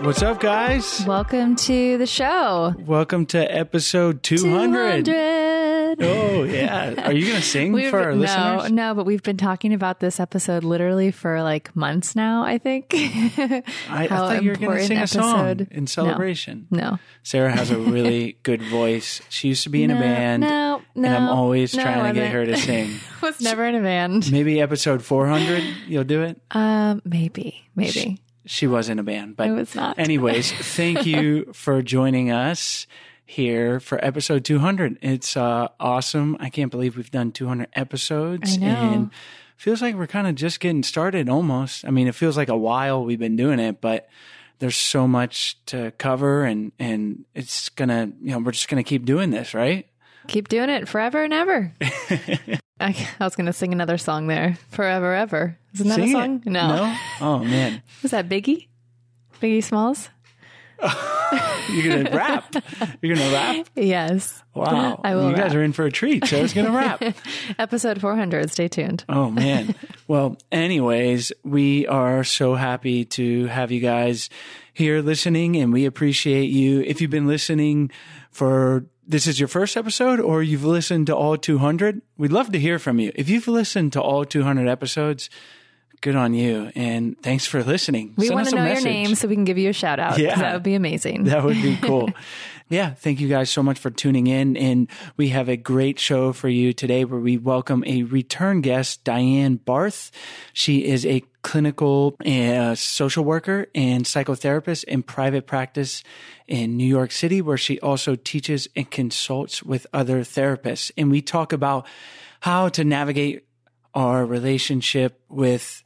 What's up, guys? Welcome to the show. Welcome to episode 200. 200. Oh, yeah. Are you going to sing for our listeners? No, but we've been talking about this episode literally for like months now, I think. I thought you were going to sing a song in celebration. No. Sarah has a really good voice. She used to be in a band. No. And I'm always trying to get her to sing. Was never in a band. Maybe episode 400, you'll do it? Maybe. She was in a band, but I was not. Anyways, thank you for joining us here for episode 200. It's awesome. I can't believe we've done 200 episodes. I know. And feels like we're kind of just getting started almost. I mean, it feels like a while we've been doing it, but there's so much to cover and it's gonna, we're just gonna keep doing this, right? Keep doing it forever and ever. I was going to sing another song there. Forever, ever. Isn't that Sing a song? it. No. Oh, man. Was that Biggie? Biggie Smalls? You're going to rap? You're going to rap? Yes. Wow. I will. You guys are in for a treat. Sarah's going to rap. Episode 400. Stay tuned. Oh, man. Well, anyways, we are so happy to have you guys here listening, and we appreciate you. If you've been listening this is your first episode or you've listened to all 200, we'd love to hear from you. If you've listened to all 200 episodes, good on you. And thanks for listening. We Send want us to know message. your name so we can give you a shout out. Yeah. That would be amazing. That would be cool. Yeah. Thank you guys so much for tuning in. And we have a great show for you today where we welcome a return guest, Diane Barth. She is a clinical social worker and psychotherapist in private practice in New York City, where she also teaches and consults with other therapists. And we talk about how to navigate our relationship with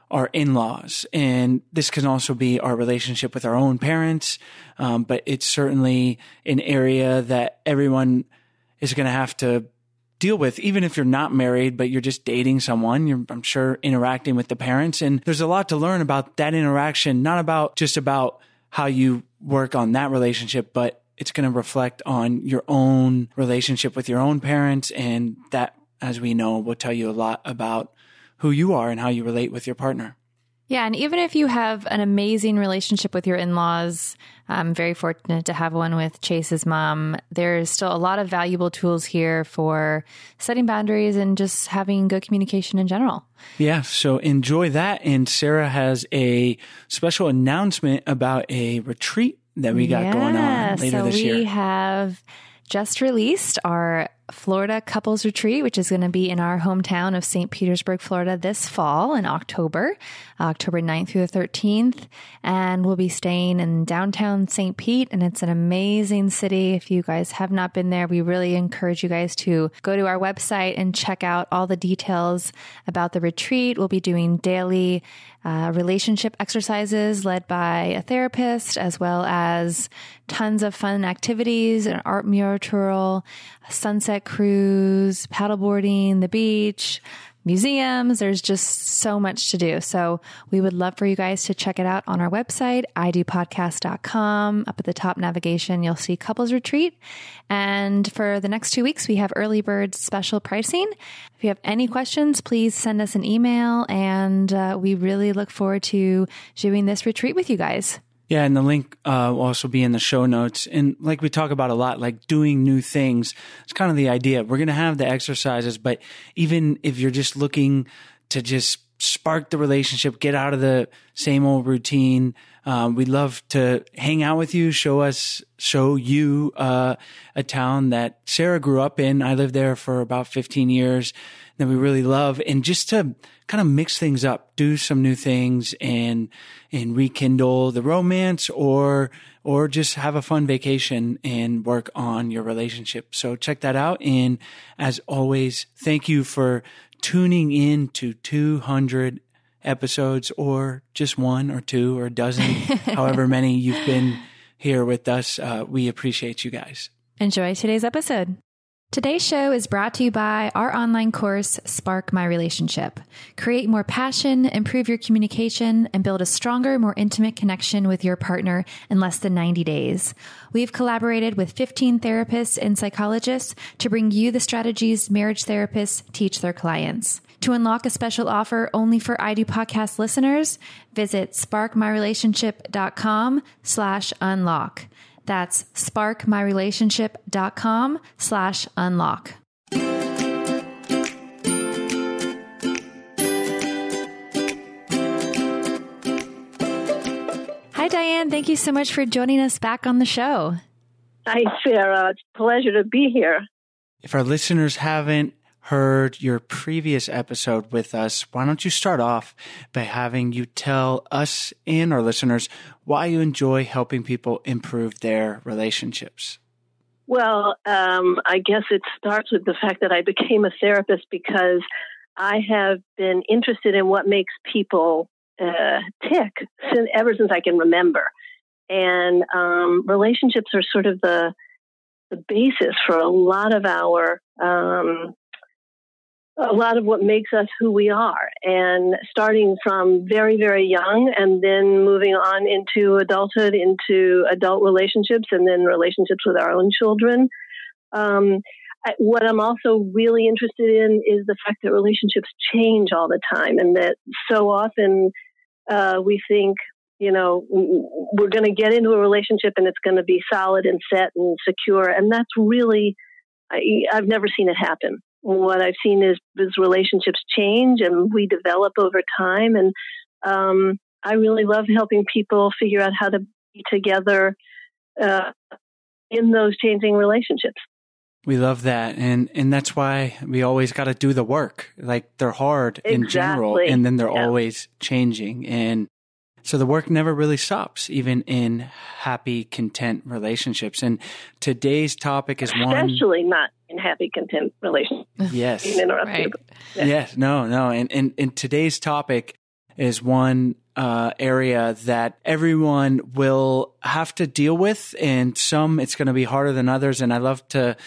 our in-laws. And this can also be our relationship with our own parents. But it's certainly an area that everyone is going to have to deal with, even if you're not married, but you're just dating someone, I'm sure, interacting with the parents. And there's a lot to learn about that interaction, not about just about how you work on that relationship, but it's going to reflect on your own relationship with your own parents. And that, as we know, will tell you a lot about who you are and how you relate with your partner. Yeah. And even if you have an amazing relationship with your in-laws, I'm very fortunate to have one with Chase's mom. There's still a lot of valuable tools here for setting boundaries and just having good communication in general. Yeah. So enjoy that. And Sarah has a special announcement about a retreat that we got going on later this year. We have just released our Florida couples retreat, which is going to be in our hometown of St. Petersburg, Florida this fall in October 9th through the 13th. And we'll be staying in downtown St. Pete, and it's an amazing city. If you guys have not been there, we really encourage you guys to go to our website and check out all the details about the retreat. We'll be doing daily relationship exercises led by a therapist, as well as tons of fun activities, an art mural, a sunset cruise, paddleboarding, the beach, museums. There's just so much to do. So we would love for you guys to check it out on our website, idopodcast.com. Up at the top navigation, you'll see couples retreat. And for the next 2 weeks, we have early bird special pricing. If you have any questions, please send us an email. And we really look forward to doing this retreat with you guys. Yeah, and the link will also be in the show notes. And like we talk about a lot, like doing new things, it's kind of the idea. We're going to have the exercises, but even if you're just looking to just spark the relationship, get out of the same old routine, we'd love to hang out with you, show you a town that Sarah grew up in. I lived there for about 15 years that we really love, and just to kind of mix things up, do some new things and rekindle the romance or just have a fun vacation and work on your relationship. So check that out. And as always, thank you for tuning in to 200 episodes, or just one or two or a dozen, however many you've been here with us. We appreciate you guys. Enjoy today's episode. Today's show is brought to you by our online course, Spark My Relationship. Create more passion, improve your communication, and build a stronger, more intimate connection with your partner in less than 90 days. We've collaborated with 15 therapists and psychologists to bring you the strategies marriage therapists teach their clients. To unlock a special offer only for I Do Podcast listeners, visit sparkmyrelationship.com/unlock. That's sparkmyrelationship.com/unlock. Hi, Diane. Thank you so much for joining us back on the show. Hi, Sarah. It's a pleasure to be here. If our listeners haven't heard your previous episode with us, why don't you start off by having you tell us and our listeners why you enjoy helping people improve their relationships? Well, I guess it starts with the fact that I became a therapist because I have been interested in what makes people tick ever since I can remember. And relationships are sort of the basis for a lot of what makes us who we are. And starting from very, very young and then moving on into adulthood, into adult relationships, and then relationships with our own children. What I'm also really interested in is the fact that relationships change all the time, and that so often we think, we're going to get into a relationship and it's going to be solid and set and secure. And that's really, I've never seen it happen. What I've seen is relationships change and we develop over time. And I really love helping people figure out how to be together in those changing relationships. We love that. And that's why we always got to do the work. Like, they're hard in general, and then they're always changing. And so the work never really stops, even in happy, content relationships. And today's topic is especially not in happy, content relationships. Yes. Right. Yes. No. And today's topic is one area that everyone will have to deal with, and some it's going to be harder than others. And I love the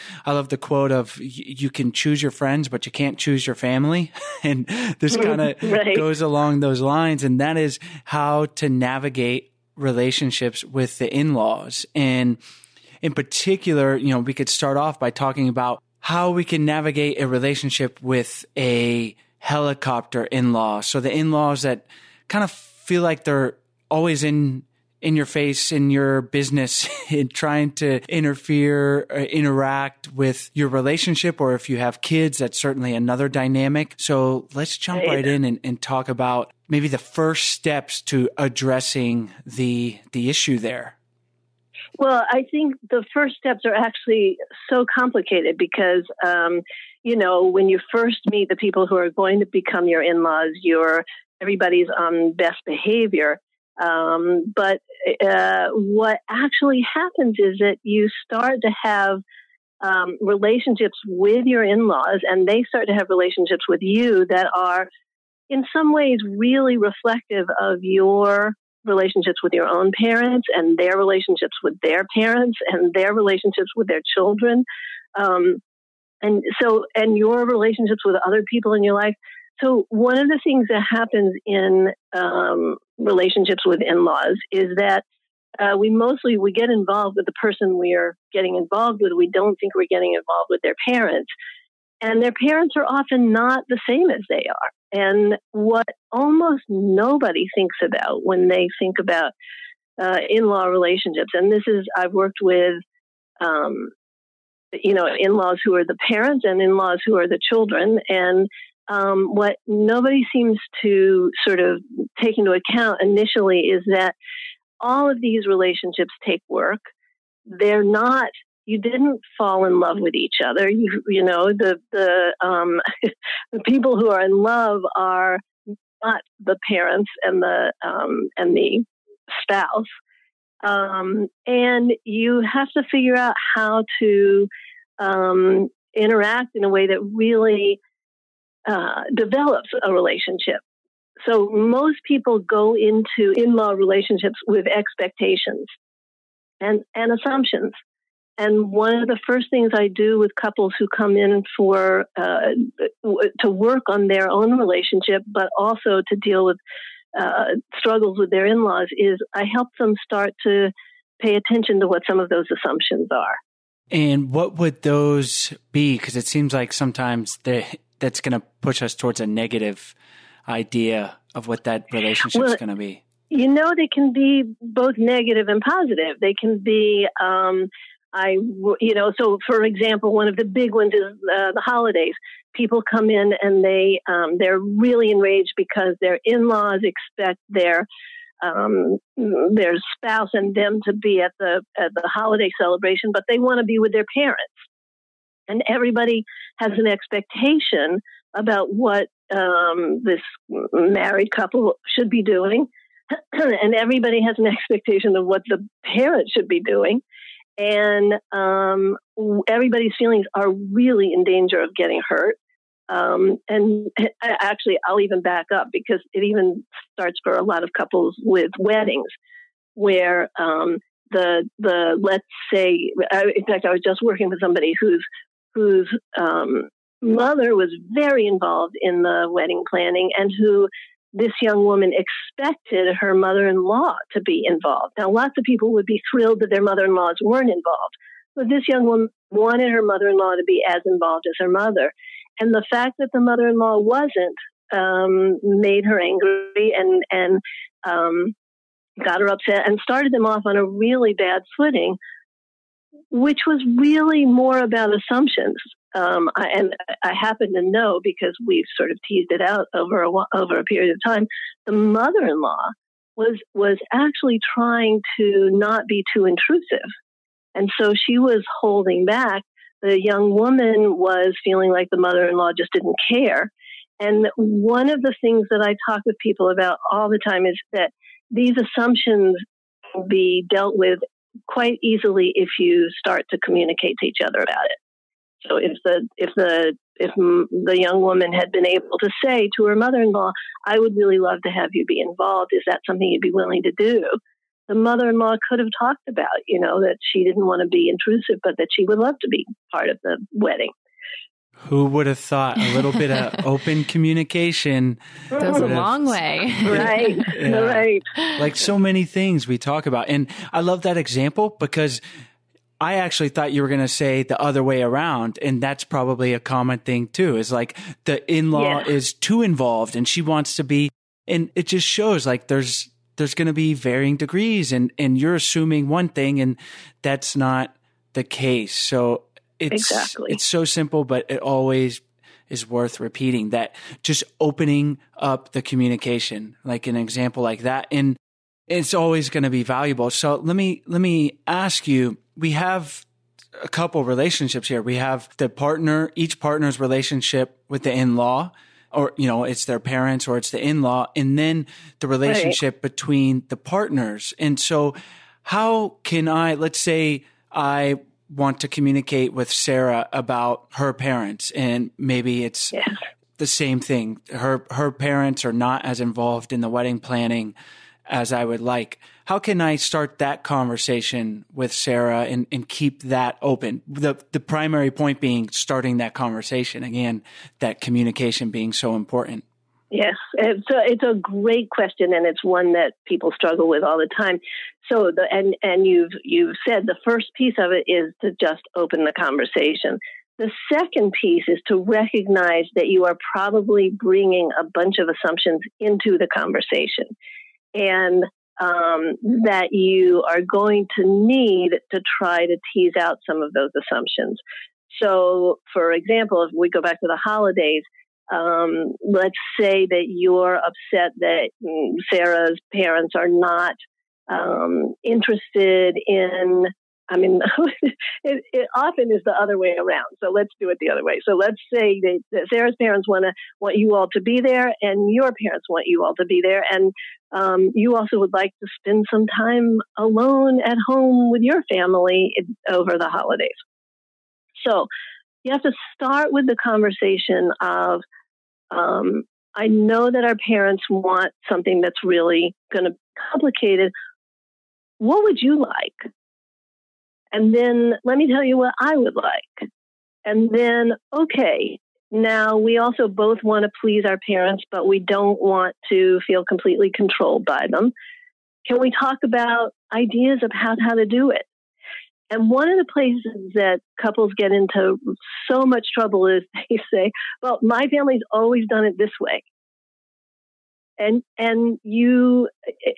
quote of you can choose your friends, but you can't choose your family. And this kind of goes along those lines. And that is how to navigate relationships with the in-laws. And in particular, we could start off by talking about how we can navigate a relationship with a helicopter in-law. So the in-laws that kind of feel like they're always in your face, in your business, and trying to interfere, interact with your relationship. Or if you have kids, that's certainly another dynamic. So let's jump right in and talk about maybe the first steps to addressing the issue there. Well, I think the first steps are actually so complicated because, when you first meet the people who are going to become your in-laws, everybody's on best behavior. But what actually happens is that you start to have relationships with your in-laws, and they start to have relationships with you that are in some ways really reflective of your relationships with your own parents and their relationships with their parents and their relationships with their children. And your relationships with other people in your life. So one of the things that happens in relationships with in-laws is that we get involved with the person we are getting involved with. We don't think we're getting involved with their parents. And their parents are often not the same as they are. And what almost nobody thinks about when they think about in-law relationships, and I've worked with, in-laws who are the parents and in-laws who are the children. And what nobody seems to sort of take into account initially is that all of these relationships take work. They're not, you didn't fall in love with each other. The people who are in love are not the parents and the spouse. And you have to figure out how to interact in a way that really develops a relationship. So most people go into in-law relationships with expectations and assumptions. And one of the first things I do with couples who come in for to work on their own relationship, but also to deal with struggles with their in-laws, is I help them start to pay attention to what some of those assumptions are. And what would those be? Because it seems like sometimes that's going to push us towards a negative idea of what that relationship's going to be? They can be both negative and positive. They can be, so for example, one of the big ones is the holidays. People come in and they're really enraged because their in-laws expect their spouse and them to be at the holiday celebration, but they want to be with their parents. And everybody has an expectation about what this married couple should be doing. And everybody has an expectation of what the parent should be doing. And everybody's feelings are really in danger of getting hurt. And actually, I'll even back up, because it even starts for a lot of couples with weddings, where let's say, in fact, I was just working with somebody whose mother was very involved in the wedding planning, and who this young woman expected her mother-in-law to be involved. Now, lots of people would be thrilled that their mother-in-laws weren't involved, but this young woman wanted her mother-in-law to be as involved as her mother. And the fact that the mother-in-law wasn't made her angry and got her upset and started them off on a really bad footing, which was really more about assumptions. And I happen to know, because we've sort of teased it out over a period of time, the mother-in-law was actually trying to not be too intrusive. And so she was holding back. The young woman was feeling like the mother-in-law just didn't care. And one of the things that I talk with people about all the time is that these assumptions can be dealt with quite easily if you start to communicate to each other about it. So if the young woman had been able to say to her mother-in-law, "I would really love to have you be involved. Is that something you'd be willing to do?" The mother-in-law could have talked about, that she didn't want to be intrusive, but that she would love to be part of the wedding. Who would have thought a little bit of open communication goes a long way. Right. Yeah. Right. Like so many things we talk about. And I love that example, because I actually thought you were going to say the other way around. And that's probably a common thing too, is like the in-law is too involved and she wants to be, and it just shows like there's going to be varying degrees, and you're assuming one thing and that's not the case. So it's so simple, but it always is worth repeating, that just opening up the communication, like an example like that. And it's always going to be valuable. So let me ask you, we have a couple relationships here. We have each partner's relationship with the in-law, or, it's their parents or it's the in-law, and then the relationship between the partners. And so how can let's say I want to communicate with Sarah about her parents, and maybe it's the same thing. Her parents are not as involved in the wedding planning as I would like. How can I start that conversation with Sarah and keep that open? The primary point being starting that conversation. Again, that communication being so important. Yes, it's a great question, and it's one that people struggle with all the time. So, you've said the first piece of it is to just open the conversation. The second piece is to recognize that you are probably bringing a bunch of assumptions into the conversation, and that you are going to need to try to tease out some of those assumptions. So, for example, if we go back to the holidays, let's say that you're upset that Sarah's parents are not interested in, it often is the other way around. So let's do it the other way. So let's say that Sarah's parents want you all to be there, and your parents want you all to be there. And you also would like to spend some time alone at home with your family over the holidays. So you have to start with the conversation of, I know that our parents want something that's really going to be complicated. What would you like? And then let me tell you what I would like. And then, okay, now we also both want to please our parents, but we don't want to feel completely controlled by them. Can we talk about ideas of how to do it? And one of the places that couples get into so much trouble is they say, well, my family's always done it this way. And you,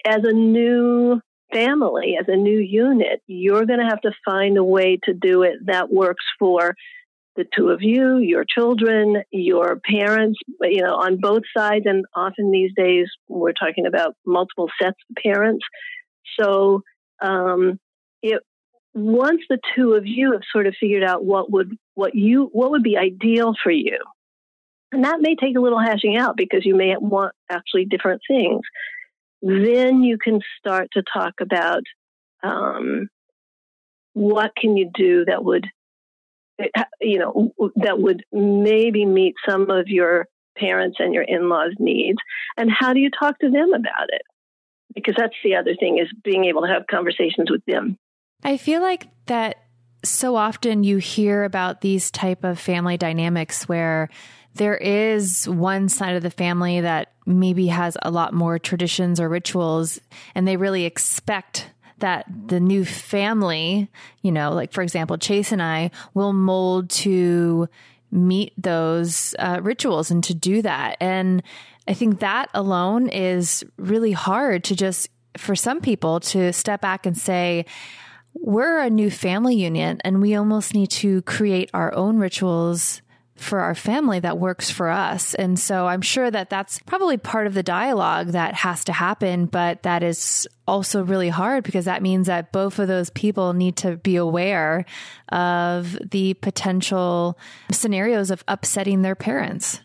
as a new family, as a new unit, you're going to have to find a way to do it that works for the two of you, your children, your parents, on both sides. And often these days, we're talking about multiple sets of parents. So once the two of you have sort of figured out what would be ideal for you, and that may take a little hashing out because you may want actually different things, then you can start to talk about what can you do that would maybe meet some of your parents and your in-laws' needs, and how do you talk to them about it? Because that's the other thing, is being able to have conversations with them. I feel like that so often you hear about these type of family dynamics where there is one side of the family that maybe has a lot more traditions or rituals, and they really expect that the new family, like for example, Chase and I will mold to meet those rituals and to do that. And I think that alone is really hard to just, for some people, to step back and say, we're a new family unit and we almost need to create our own rituals for our family that works for us. And so I'm sure that that's probably part of the dialogue that has to happen, but that is also really hard because that means that both of those people need to be aware of the potential scenarios of upsetting their parents.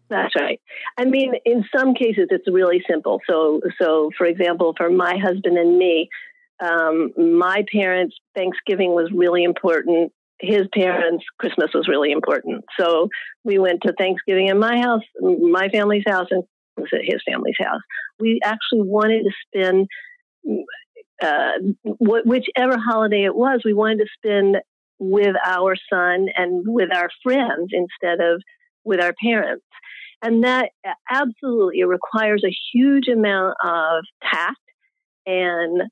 That's right. I mean, in some cases, it's really simple. So for example, for my husband and me, my parents' Thanksgiving was really important. His parents' Christmas was really important. So we went to Thanksgiving in my house, my family's house, and was at his family's house. We actually wanted to spend whichever holiday it was, we wanted to spend with our son and with our friends instead of with our parents. And that absolutely requires a huge amount of tact and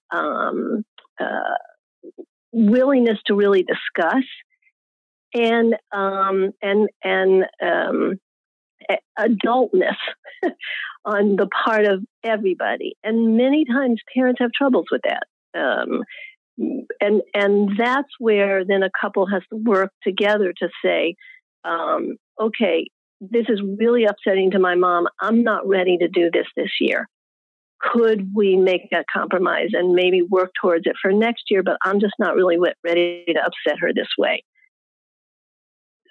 willingness to really discuss and adultness on the part of everybody. And many times parents have troubles with that. And that's where then a couple has to work together to say, okay, this is really upsetting to my mom. I'm not ready to do this year. Could we make a compromise and maybe work towards it for next year, but I'm just not really ready to upset her this way.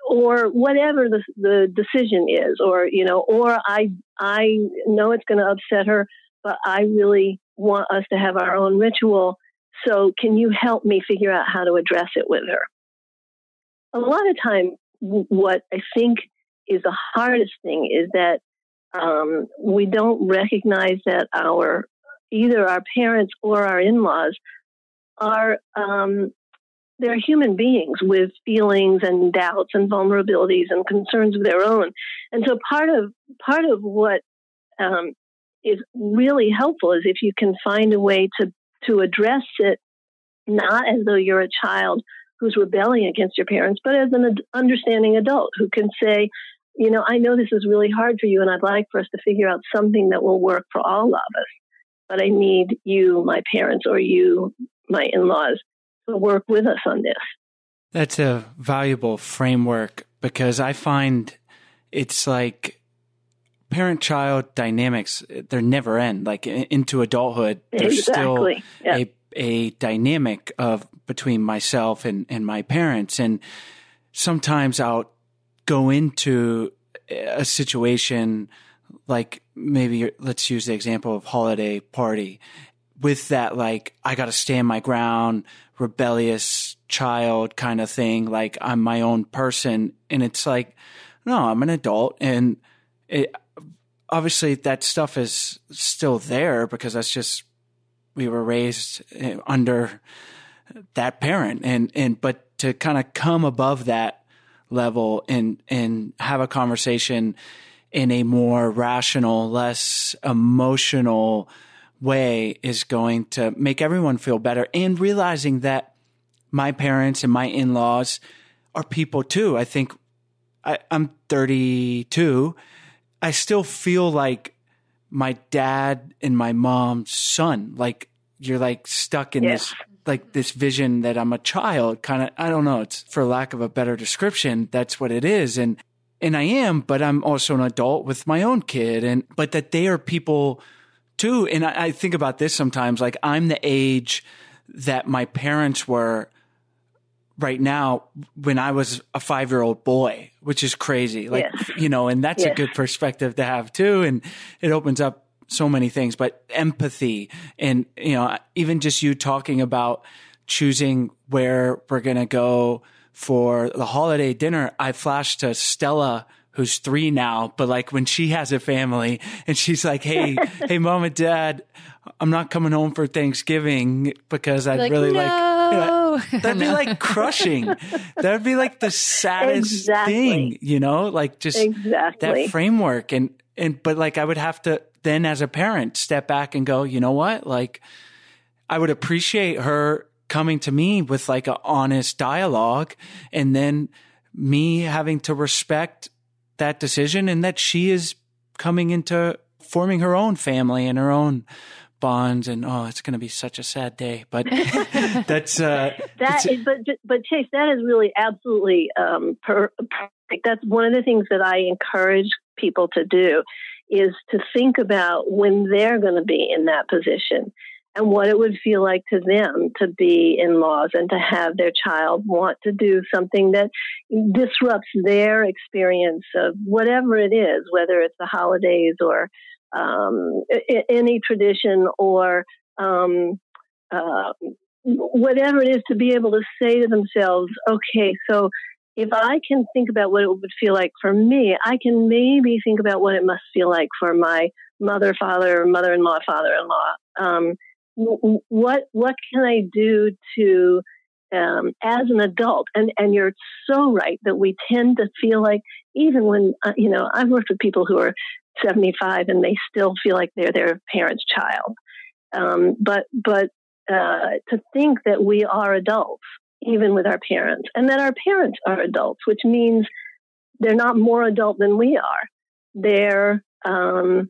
Or whatever the decision is, or I know it's going to upset her, but I really want us to have our own ritual. So can you help me figure out how to address it with her? A lot of time, what I think is the hardest thing is that we don't recognize that either our parents or our in-laws are they're human beings with feelings and doubts and vulnerabilities and concerns of their own. And so part of what is really helpful is if you can find a way to address it, not as though you're a child who's rebelling against your parents, but as an understanding adult who can say, I know this is really hard for you, and I'd like for us to figure out something that will work for all of us. But I need you, my parents, or you, my in-laws, to work with us on this. That's a valuable framework because I find it's like parent-child dynamics, they're never end. Like into adulthood, there's still a dynamic between myself and my parents. And sometimes I'll go into a situation like maybe let's use the example of holiday party with that, like, I got to stand my ground, rebellious child kind of thing. Like I'm my own person. And it's like, no, I'm an adult. And obviously that stuff is still there because that's just, we were raised under that parent but to kind of come above that level and have a conversation in a more rational, less emotional way is going to make everyone feel better. And realizing that my parents and my in-laws are people too. I think I'm 32. I still feel like my dad and my mom's son. Like you're like stuck in this, like this vision that I'm a child kind of, I don't know. It's for lack of a better description. That's what it is. And I am, but I'm also an adult with my own kid but that they are people too. And I think about this sometimes, like I'm the age that my parents were right now when I was a 5-year-old boy, which is crazy. Like, and that's a good perspective to have too. And it opens up so many things, but empathy and, even just you talking about choosing where we're going to go for the holiday dinner. I flashed to Stella, who's 3 now, but like when she has a family and she's like, hey, mom and dad, I'm not coming home for Thanksgiving because I'd really that'd be like crushing. That'd be like the saddest thing, like just that framework. But like I would have to then as a parent step back and go, you know what? Like I would appreciate her coming to me with like an honest dialogue and then me having to respect that decision and that she is coming into forming her own family and her own bonds. And it's going to be such a sad day, but that's but Chase, that is really absolutely perfect. That's one of the things that I encourage people to do is to think about when they're going to be in that position and what it would feel like to them to be in-laws and to have their child want to do something that disrupts their experience of whatever it is, whether it's the holidays or any tradition or whatever it is, to be able to say to themselves, okay, so if I can think about what it would feel like for me, I can maybe think about what it must feel like for my mother, father, mother-in-law, father-in-law. What can I do to, as an adult? And you're so right that we tend to feel like, even when, I've worked with people who are 75 and they still feel like they're their parents' child. But to think that we are adults, even with our parents, and that our parents are adults, which means they're not more adult than we are. They're, and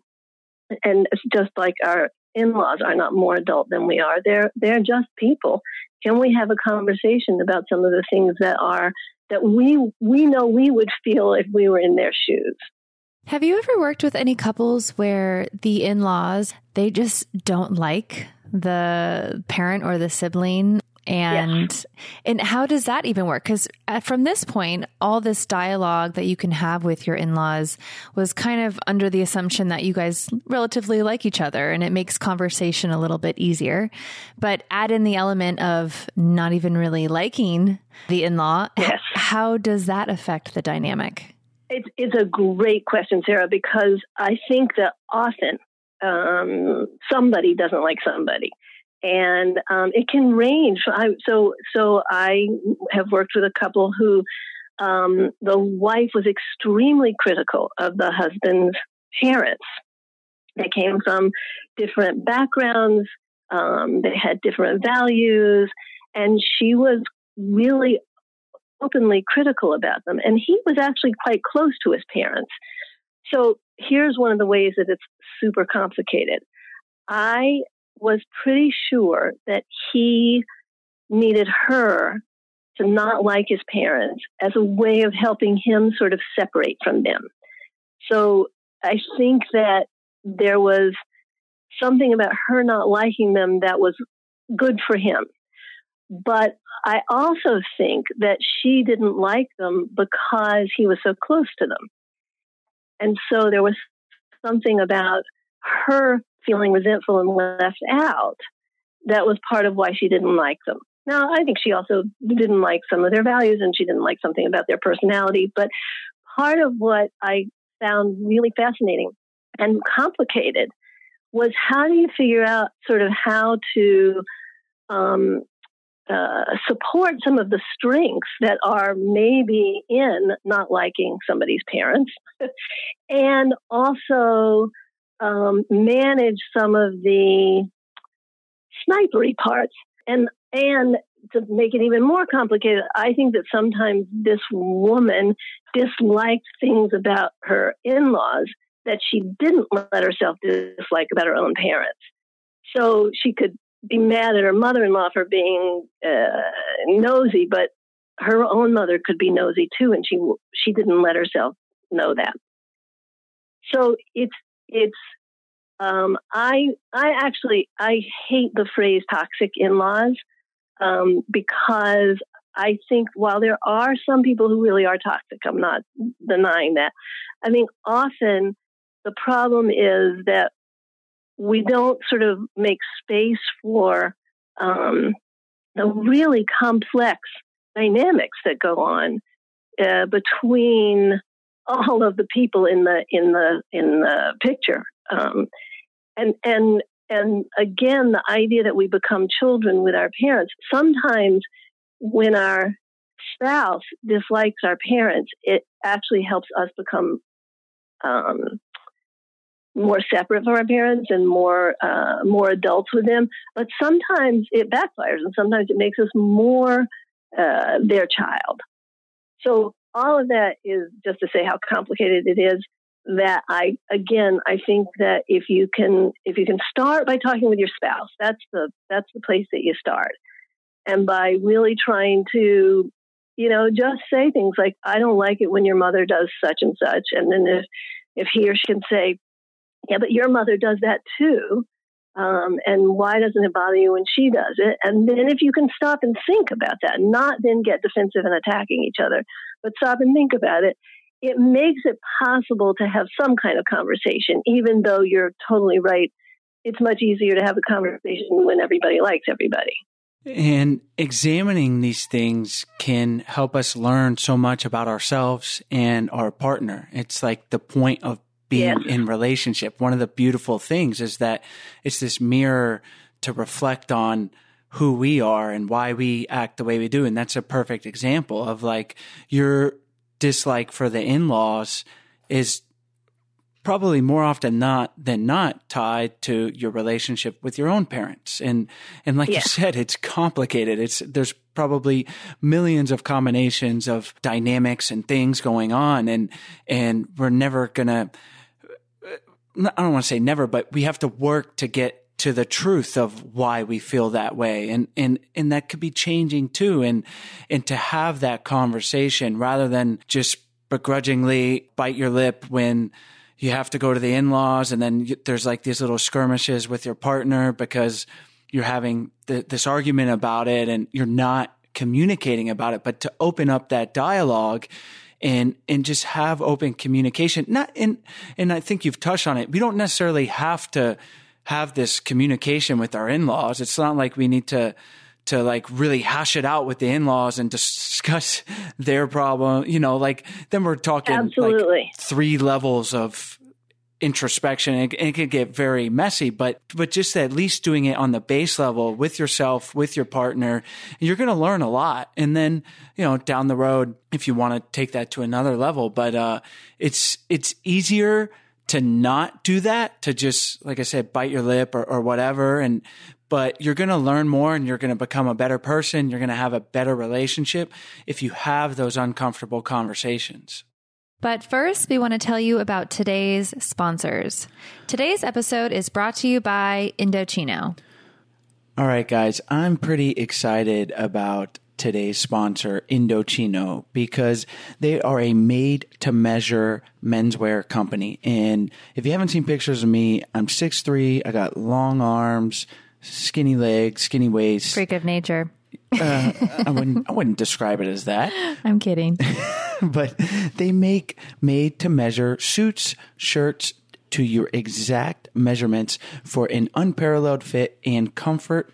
it's just like our in-laws are not more adult than we are. They're just people. Can we have a conversation about some of the things that we know we would feel if we were in their shoes? Have you ever worked with any couples where the in-laws, they just don't like the parent or the sibling? And how does that even work? Because from this point, all this dialogue that you can have with your in-laws was kind of under the assumption that you guys relatively like each other and it makes conversation a little bit easier. But add in the element of not even really liking the in-law. Yes. How does that affect the dynamic? It's a great question, Sarah, because I think that often somebody doesn't like somebody. And it can range. So I have worked with a couple who the wife was extremely critical of the husband's parents. They came from different backgrounds. They had different values. And she was really openly critical about them. And he was actually quite close to his parents. So here's one of the ways that it's super complicated. I was pretty sure that he needed her to not like his parents as a way of helping him sort of separate from them. So I think that there was something about her not liking them that was good for him. But I also think that she didn't like them because he was so close to them. And so there was something about her feeling resentful and left out that was part of why she didn't like them. Now, I think she also didn't like some of their values and she didn't like something about their personality. But part of what I found really fascinating and complicated was, how do you figure out sort of how to support some of the strengths that are maybe in not liking somebody's parents and also manage some of the snipery parts and to make it even more complicated, I think that sometimes this woman disliked things about her in-laws that she didn't let herself dislike about her own parents. So she could be mad at her mother-in-law for being nosy, but her own mother could be nosy too, and she didn't let herself know that. So I hate the phrase toxic in-laws because I think while there are some people who really are toxic, I'm not denying that. I think often the problem is that we don't sort of make space for the really complex dynamics that go on between all of the people in the picture. And again, the idea that we become children with our parents, sometimes when our spouse dislikes our parents, it actually helps us become more separate from our parents and more adults with them. But sometimes it backfires, and sometimes it makes us more their child. So all of that is just to say how complicated it is. That I think that if you can start by talking with your spouse, that's the place that you start, and by really trying to, just say things like, I don't like it when your mother does such and such, and then if he or she can say, yeah, but your mother does that too, and why doesn't it bother you when she does it? And then if you can stop and think about that, not then get defensive and attacking each other, but stop and think about it, it makes it possible to have some kind of conversation, even though you're totally right. It's much easier to have a conversation when everybody likes everybody. And examining these things can help us learn so much about ourselves and our partner. It's like the point of being in relationship. One of the beautiful things is that it's this mirror to reflect on who we are and why we act the way we do. And that's a perfect example of like your dislike for the in-laws is probably more often than not tied to your relationship with your own parents. And like you said, it's complicated. There's probably millions of combinations of dynamics and things going on. And we're never gonna, I don't want to say never, but we have to work to get to the truth of why we feel that way. And that could be changing too. And to have that conversation rather than just begrudgingly bite your lip when you have to go to the in-laws and then there's like these little skirmishes with your partner because you're having this argument about it and you're not communicating about it, but to open up that dialogue and just have open communication. And I think you've touched on it. We don't necessarily have to have this communication with our in-laws. It's not like we need to like really hash it out with the in-laws and discuss their problem, like then we're talking Absolutely. Like 3 levels of introspection and it can get very messy, but just at least doing it on the base level with yourself, with your partner, you're going to learn a lot. And then, down the road, if you want to take that to another level, but it's easier to not do that, to just, like I said, bite your lip or whatever. But you're going to learn more and you're going to become a better person. You're going to have a better relationship if you have those uncomfortable conversations. But first, we want to tell you about today's sponsors. Today's episode is brought to you by Indochino. All right, guys, I'm pretty excited about today's sponsor, Indochino, because they are a made-to-measure menswear company. And if you haven't seen pictures of me, I'm 6'3", I got long arms, skinny legs, skinny waist. Freak of nature. I wouldn't describe it as that. I'm kidding. But they make made-to-measure suits, shirts to your exact measurements for an unparalleled fit and comfort.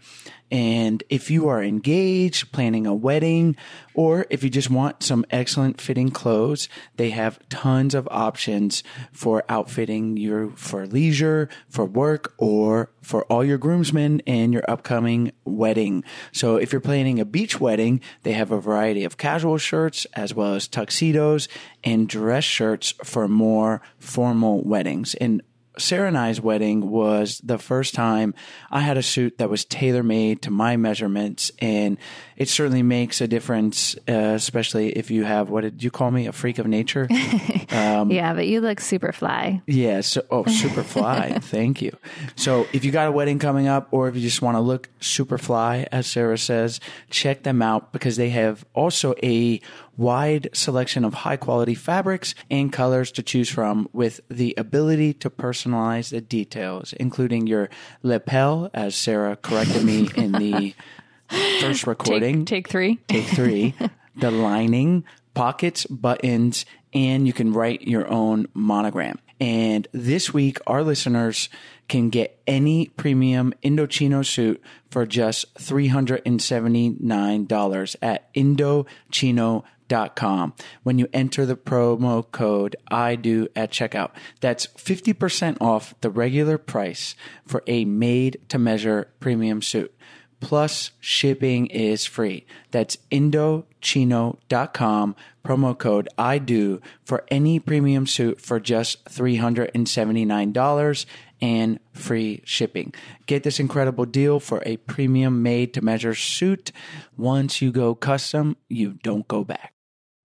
And if you are engaged, planning a wedding, or if you just want some excellent fitting clothes, they have tons of options for outfitting you for leisure, for work, or for all your groomsmen and your upcoming wedding. So if you're planning a beach wedding, they have a variety of casual shirts as well as tuxedos and dress shirts for more formal weddings. And Sarah and I's wedding was the first time I had a suit that was tailor-made to my measurements, and it certainly makes a difference, especially if you have, what did you call me, a freak of nature? Yeah, but you look super fly. Yeah, super fly. Thank you. So if you got a wedding coming up, or if you just want to look super fly, as Sarah says, check them out, because they have also a wide selection of high quality fabrics and colors to choose from, with the ability to personalize the details, including your lapel, as Sarah corrected me in the first recording. Take three. Take three. The lining, pockets, buttons, and you can write your own monogram. And this week, our listeners can get any premium Indochino suit for just $379 at Indochino.com when you enter the promo code IDO at checkout. That's 50% off the regular price for a made-to-measure premium suit. Plus, shipping is free. That's Indochino.com, promo code IDO for any premium suit for just $379 and free shipping. Get this incredible deal for a premium made-to-measure suit. Once you go custom, you don't go back.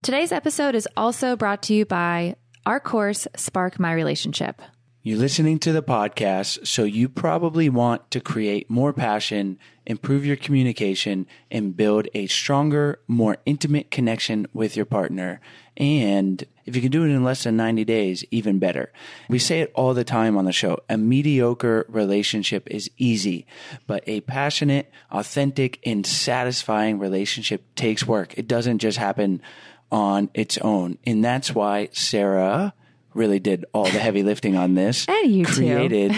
Today's episode is also brought to you by our course, Spark My Relationship. You're listening to the podcast, so you probably want to create more passion, improve your communication, and build a stronger, more intimate connection with your partner. And if you can do it in less than 90 days, even better. We say it all the time on the show. A mediocre relationship is easy, but a passionate, authentic, and satisfying relationship takes work. It doesn't just happen on its own. And that's why Sarah really did all the heavy lifting on this. And you created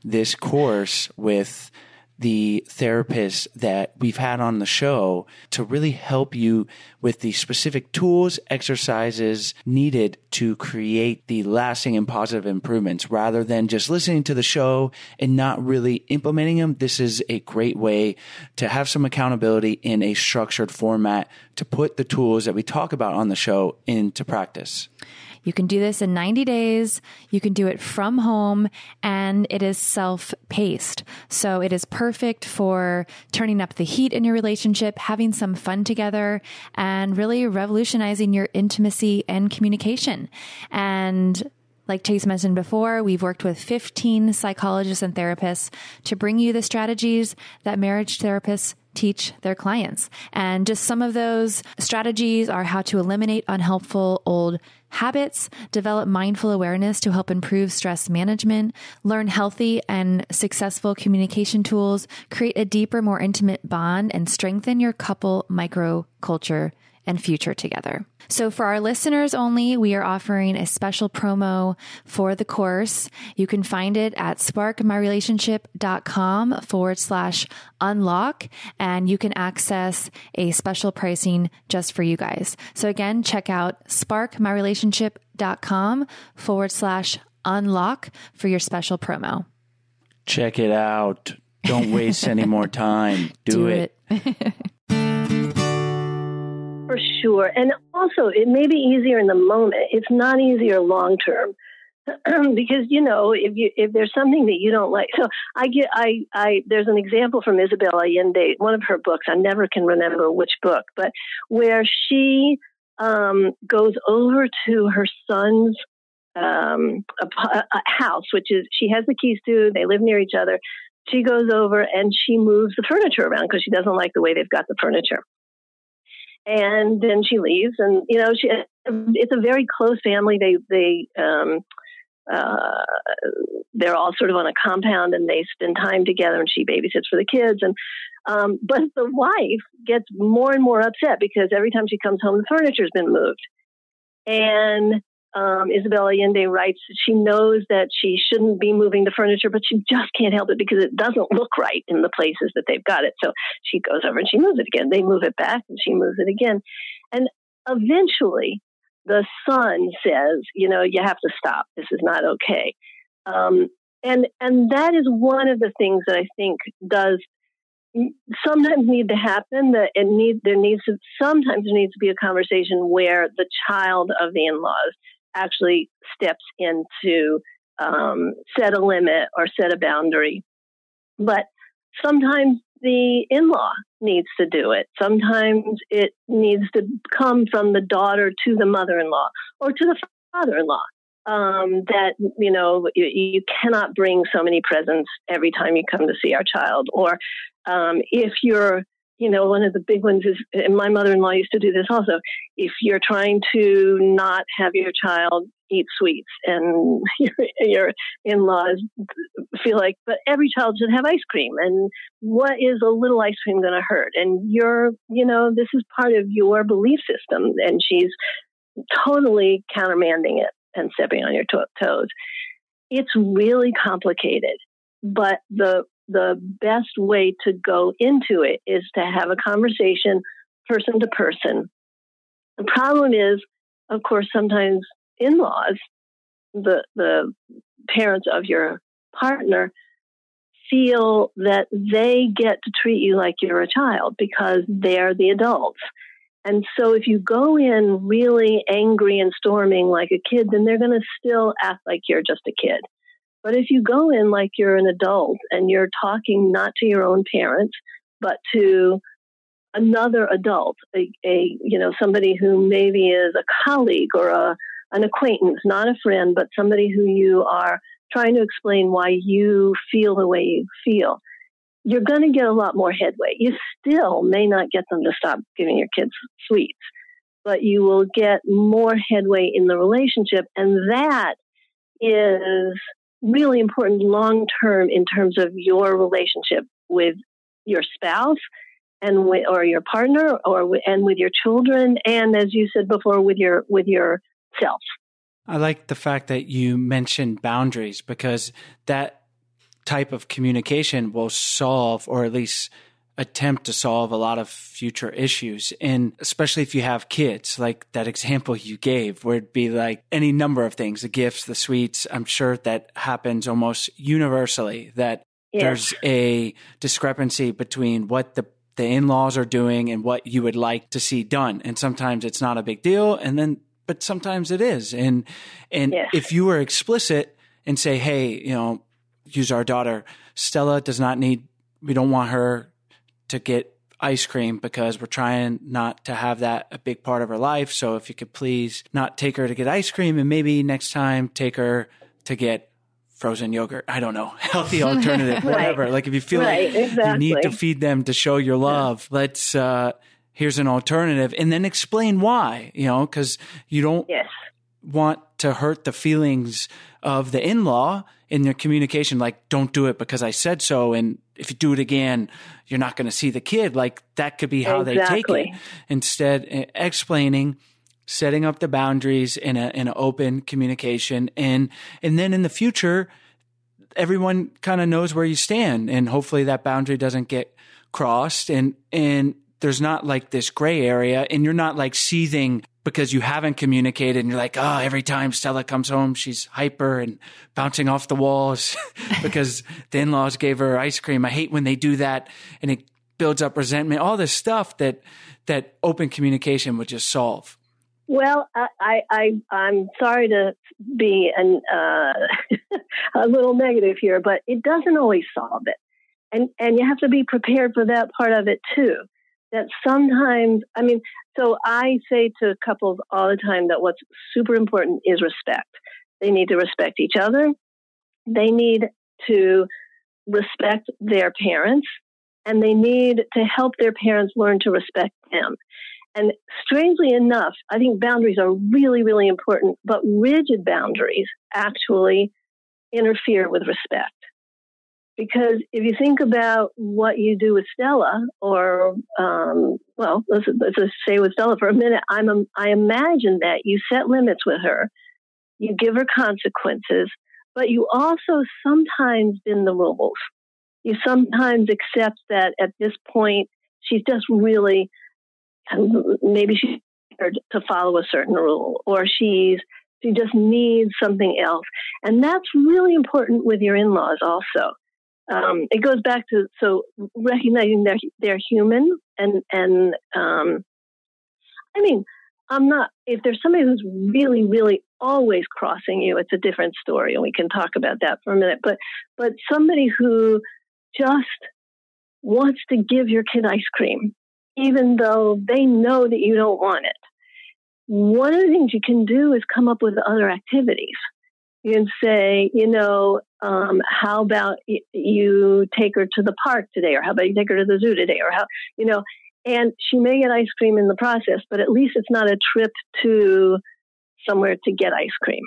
this course with the therapist that we've had on the show to really help you with the specific tools, exercises needed to create the lasting and positive improvements, rather than just listening to the show and not really implementing them. This is a great way to have some accountability in a structured format to put the tools that we talk about on the show into practice. You can do this in 90 days. You can do it from home, and it is self-paced. So it is perfect for turning up the heat in your relationship, having some fun together, and really revolutionizing your intimacy and communication. And like Chase mentioned before, we've worked with 15 psychologists and therapists to bring you the strategies that marriage therapists teach their clients. And just some of those strategies are how to eliminate unhelpful old habits, develop mindful awareness to help improve stress management, learn healthy and successful communication tools, create a deeper, more intimate bond, and strengthen your couple microculture and future together. So for our listeners only, we are offering a special promo for the course. You can find it at sparkmyrelationship.com/unlock, and you can access a special pricing just for you guys. So again, check out sparkmyrelationship.com/unlock for your special promo. Check it out. Don't waste any more time. Do it. For sure. And also, it may be easier in the moment. It's not easier long term. Because, you know, if there's something that you don't like. So there's an example from Isabel Allende, one of her books. I never can remember which book, but where she goes over to her son's a house, which is, she has the keys to, they live near each other. She goes over and she moves the furniture around because she doesn't like the way they've got the furniture. And then she leaves, and you know, it's a very close family. They're all sort of on a compound, and they spend time together. And she babysits for the kids. And but the wife gets more and more upset because every time she comes home, the furniture's been moved. And Isabel Allende writes that she knows that she shouldn't be moving the furniture, but she just can't help it because it doesn't look right in the places that they've got it. So she goes over and she moves it again. They move it back and she moves it again. And eventually the son says, you know, you have to stop. This is not okay. And that is one of the things that I think does sometimes need to happen. Sometimes there needs to be a conversation where the child of the in-laws actually steps into set a limit or set a boundary. But sometimes the in-law needs to do it. Sometimes it needs to come from the daughter to the mother-in-law or to the father-in-law. That, you cannot bring so many presents every time you come to see our child. Or if you're, one of the big ones is, and my mother-in-law used to do this also, if you're trying to not have your child eat sweets and your in-laws feel like, but every child should have ice cream. And what is a little ice cream going to hurt? And this is part of your belief system. And she's totally countermanding it and stepping on your toes. It's really complicated, but the best way to go into it is to have a conversation person to person. The problem is, of course, sometimes in-laws, the parents of your partner, feel that they get to treat you like you're a child because they're the adults. And so if you go in really angry and storming like a kid, then they're going to still act like you're just a kid. But if you go in like you're an adult and you're talking not to your own parents, but to another adult, somebody who maybe is a colleague or an acquaintance, not a friend, but somebody who you are trying to explain why you feel the way you feel, you're going to get a lot more headway. You still may not get them to stop giving your kids sweets, but you will get more headway in the relationship. And that is really important long-term in terms of your relationship with your spouse and or your partner and with your children. And as you said before, with yourself. I like the fact that you mentioned boundaries, because that type of communication will solve, or at least attempt to solve, a lot of future issues. And especially if you have kids, like that example you gave, where it'd be like any number of things, the gifts, the sweets. I'm sure that happens almost universally, that there's a discrepancy between what the in-laws are doing and what you would like to see done. And sometimes it's not a big deal. But sometimes it is. And if you were explicit and say, hey, use our daughter, Stella we don't want her to get ice cream because we're trying not to have that a big part of her life. So if you could please not take her to get ice cream, and maybe next time take her to get frozen yogurt. I don't know, healthy alternative, whatever. Like if you feel you need to feed them to show your love, here's an alternative, and then explain why, because you don't want to hurt the feelings of the in-law in your communication. Like, don't do it because I said so. And if you do it again, you're not going to see the kid. Like that could be how they take it. Instead, explaining, setting up the boundaries in an open communication. And then in the future, everyone kind of knows where you stand, and hopefully that boundary doesn't get crossed, and there's not like this gray area, and you're not like seething because you haven't communicated and you're like, oh, every time Stella comes home, she's hyper and bouncing off the walls because the in-laws gave her ice cream. I hate when they do that, and it builds up resentment, all this stuff that open communication would just solve. Well, I'm sorry to be a little negative here, but it doesn't always solve it. And you have to be prepared for that part of it too. That sometimes, so I say to couples all the time that what's super important is respect. They need to respect each other. They need to respect their parents, and they need to help their parents learn to respect them. And strangely enough, I think boundaries are really, really important, but rigid boundaries actually interfere with respect. Because if you think about what you do with Stella, or, let's just say with Stella for a minute, I imagine that you set limits with her, you give her consequences, but you also sometimes bend the rules. You sometimes accept that at this point, she's just really, maybe she's scared to follow a certain rule, or she just needs something else. And that's really important with your in-laws also. It goes back to recognizing they're human, and if there's somebody who's really, really always crossing you, it's a different story, and we can talk about that for a minute. But somebody who just wants to give your kid ice cream, even though they know that you don't want it. One of the things you can do is come up with other activities. You can say, how about you take her to the park today, or how about you take her to the zoo today, or and she may get ice cream in the process, but at least it's not a trip to somewhere to get ice cream.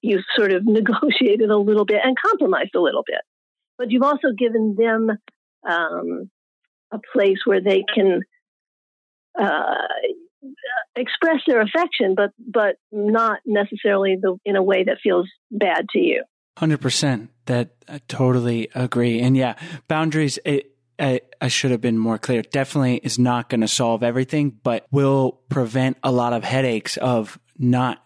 You've sort of negotiated a little bit and compromised a little bit, but you've also given them a place where they can express their affection, but not necessarily in a way that feels bad to you. 100%. That I totally agree. And yeah, boundaries, I should have been more clear. Definitely is not going to solve everything, but will prevent a lot of headaches of not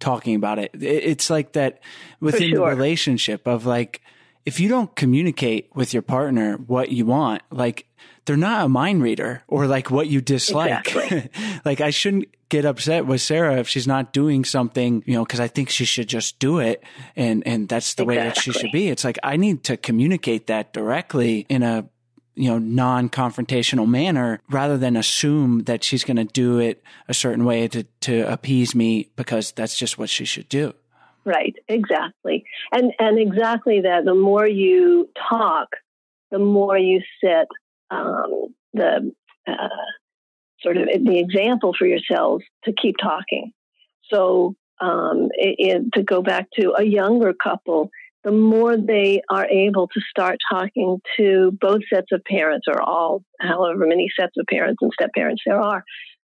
talking about it. It's like that within the relationship of like, if you don't communicate with your partner what you want, like they're not a mind reader or like what you dislike. Exactly. Like I shouldn't get upset with Sarah if she's not doing something, because I think she should just do it. And that's the way that she should be. It's like, I need to communicate that directly in a, non-confrontational manner rather than assume that she's going to do it a certain way to appease me because that's just what she should do. Right. Exactly. And exactly that. The more you talk, the more you set the sort of the example for yourselves to keep talking. So to go back to a younger couple, the more they are able to start talking to both sets of parents, or all, however many sets of parents and step-parents there are,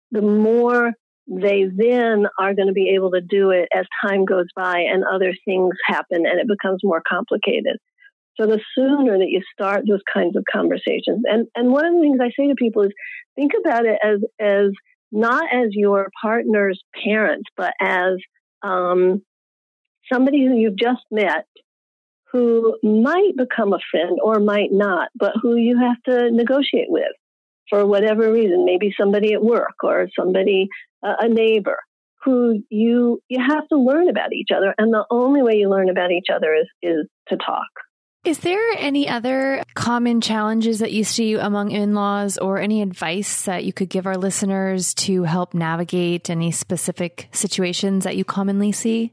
the more they then are going to be able to do it as time goes by and other things happen and it becomes more complicated. So the sooner that you start those kinds of conversations, and one of the things I say to people is think about it as not as your partner's parents, but as somebody who you've just met, who might become a friend or might not, but who you have to negotiate with for whatever reason, maybe somebody at work or somebody, a neighbor, who you have to learn about each other. And the only way you learn about each other is to talk. Is there any other common challenges that you see among in-laws, or any advice that you could give our listeners to help navigate any specific situations that you commonly see?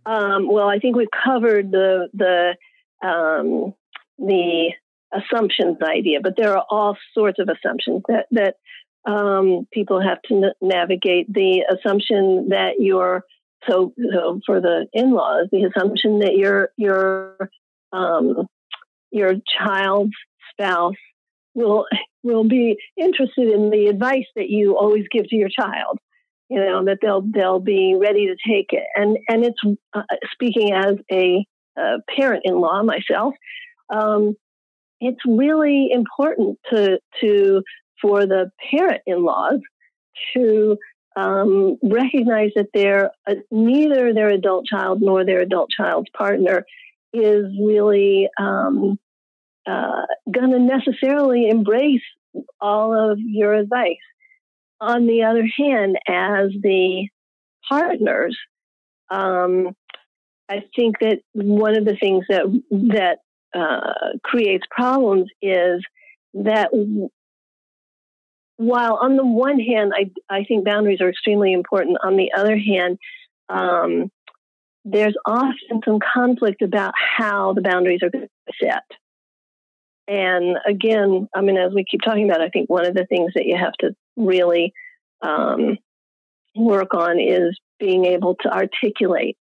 Well, I think we've covered the assumptions idea, but there are all sorts of assumptions that people have to navigate. The assumption that so for the in-laws, the assumption that your child's spouse will be interested in the advice that you always give to your child. That they'll be ready to take it. And it's speaking as a parent-in-law myself, it's really important for the parent-in-laws to recognize that neither their adult child nor their adult child's partner is really going to necessarily embrace all of your advice. On the other hand, as the partners, I think that one of the things that creates problems is that while on the one hand, I think boundaries are extremely important, on the other hand, there's often some conflict about how the boundaries are set. And again, as we keep talking about, I think one of the things that you have to really work on is being able to articulate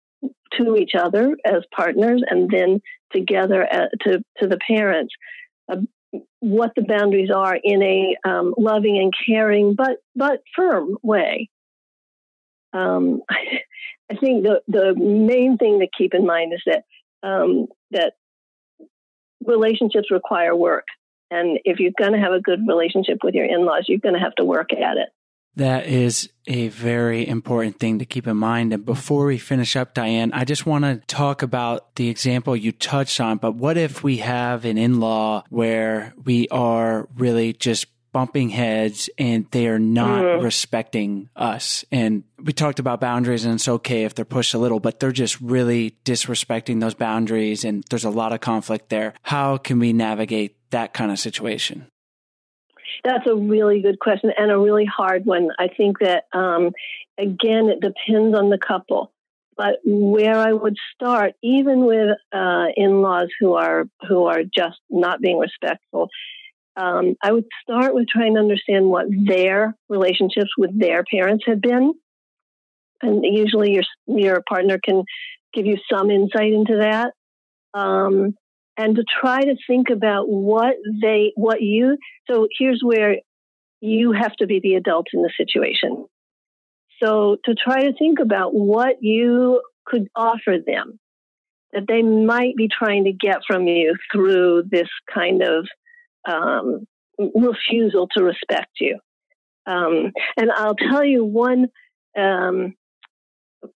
to each other as partners, and then together to the parents, what the boundaries are in a loving and caring but firm way. I think the main thing to keep in mind is that relationships require work. And if you're going to have a good relationship with your in-laws, you're going to have to work at it. That is a very important thing to keep in mind. And before we finish up, Diane, I just want to talk about the example you touched on. But what if we have an in-law where we are really just bumping heads and they are not respecting us. And we talked about boundaries, and it's okay if they're pushed a little, but they're just really disrespecting those boundaries. And there's a lot of conflict there. How can we navigate that kind of situation? That's a really good question and a really hard one. I think that, again, it depends on the couple. But where I would start, even with in-laws who are just not being respectful, I would start with trying to understand what their relationships with their parents have been, and usually your partner can give you some insight into that, and to try to think about So here's where you have to be the adult in the situation. So to try to think about what you could offer them that they might be trying to get from you through this kind of refusal to respect you. And I'll tell you one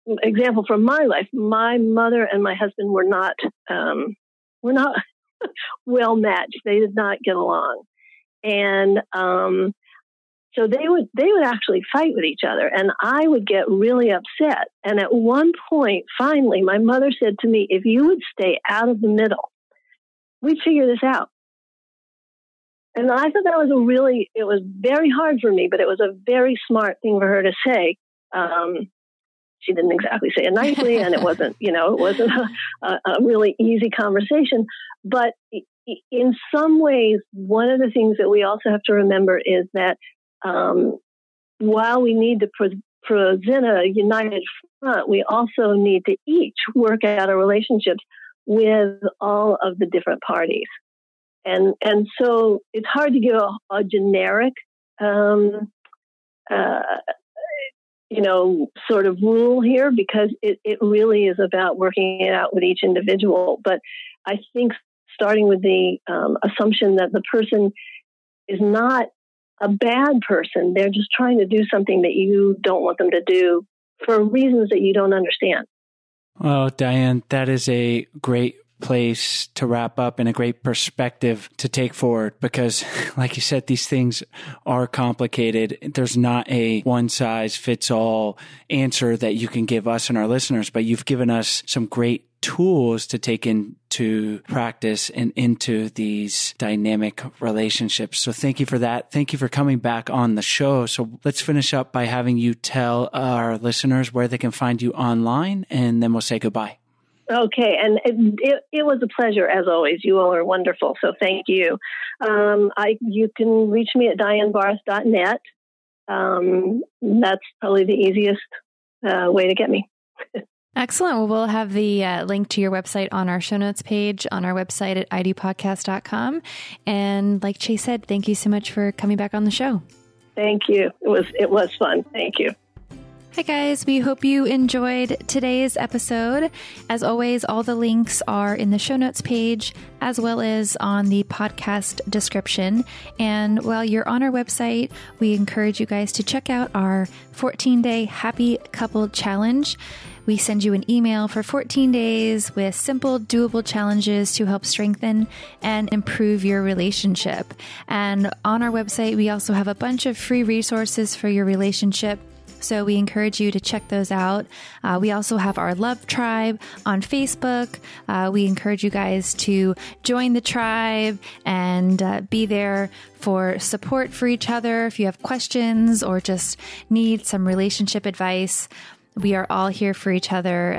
example from my life. My mother and my husband were not well matched. They did not get along. And so they would actually fight with each other, and I would get really upset. And at one point, finally, my mother said to me, if you would stay out of the middle, we'd figure this out. And I thought that was it was very hard for me, but it was a very smart thing for her to say. She didn't exactly say it nicely, and it wasn't a really easy conversation. But in some ways, one of the things that we also have to remember is that while we need to present a united front, we also need to each work out our relationships with all of the different parties. And so it's hard to give a generic, sort of rule here, because it really is about working it out with each individual. But I think starting with the assumption that the person is not a bad person, they're just trying to do something that you don't want them to do for reasons that you don't understand. Well, Diane, that is a great place to wrap up and a great perspective to take forward, because like you said, these things are complicated. There's not a one size fits all answer that you can give us and our listeners, but you've given us some great tools to take into practice and into these dynamic relationships. So thank you for that. Thank you for coming back on the show. So let's finish up by having you tell our listeners where they can find you online, and then we'll say goodbye. Okay, and it was a pleasure, as always. You all are wonderful, so thank you. You can reach me at dianebarth.net. That's probably the easiest way to get me. Excellent. Well, we'll have the link to your website on our show notes page on our website at idopodcast.com. And like Chase said, thank you so much for coming back on the show. Thank you. It was fun. Thank you. Hi guys, we hope you enjoyed today's episode. As always, all the links are in the show notes page as well as on the podcast description. And while you're on our website, we encourage you guys to check out our 14-day Happy Couple Challenge. We send you an email for 14 days with simple, doable challenges to help strengthen and improve your relationship. And on our website, we also have a bunch of free resources for your relationship. So we encourage you to check those out. We also have our Love Tribe on Facebook. We encourage you guys to join the tribe and be there for support for each other. If you have questions or just need some relationship advice, we are all here for each other.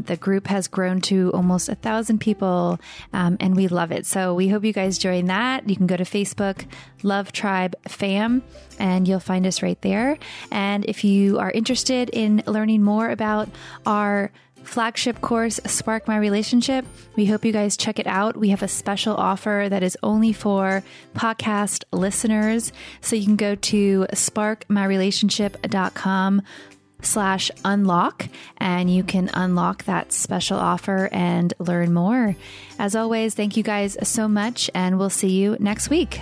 The group has grown to almost 1,000 people, and we love it. So we hope you guys join that. You can go to Facebook, Love Tribe Fam, and you'll find us right there. And if you are interested in learning more about our flagship course, Spark My Relationship, we hope you guys check it out. We have a special offer that is only for podcast listeners. So you can go to sparkmyrelationship.com/unlock, and you can unlock that special offer and learn more. As always, thank you guys so much, and we'll see you next week.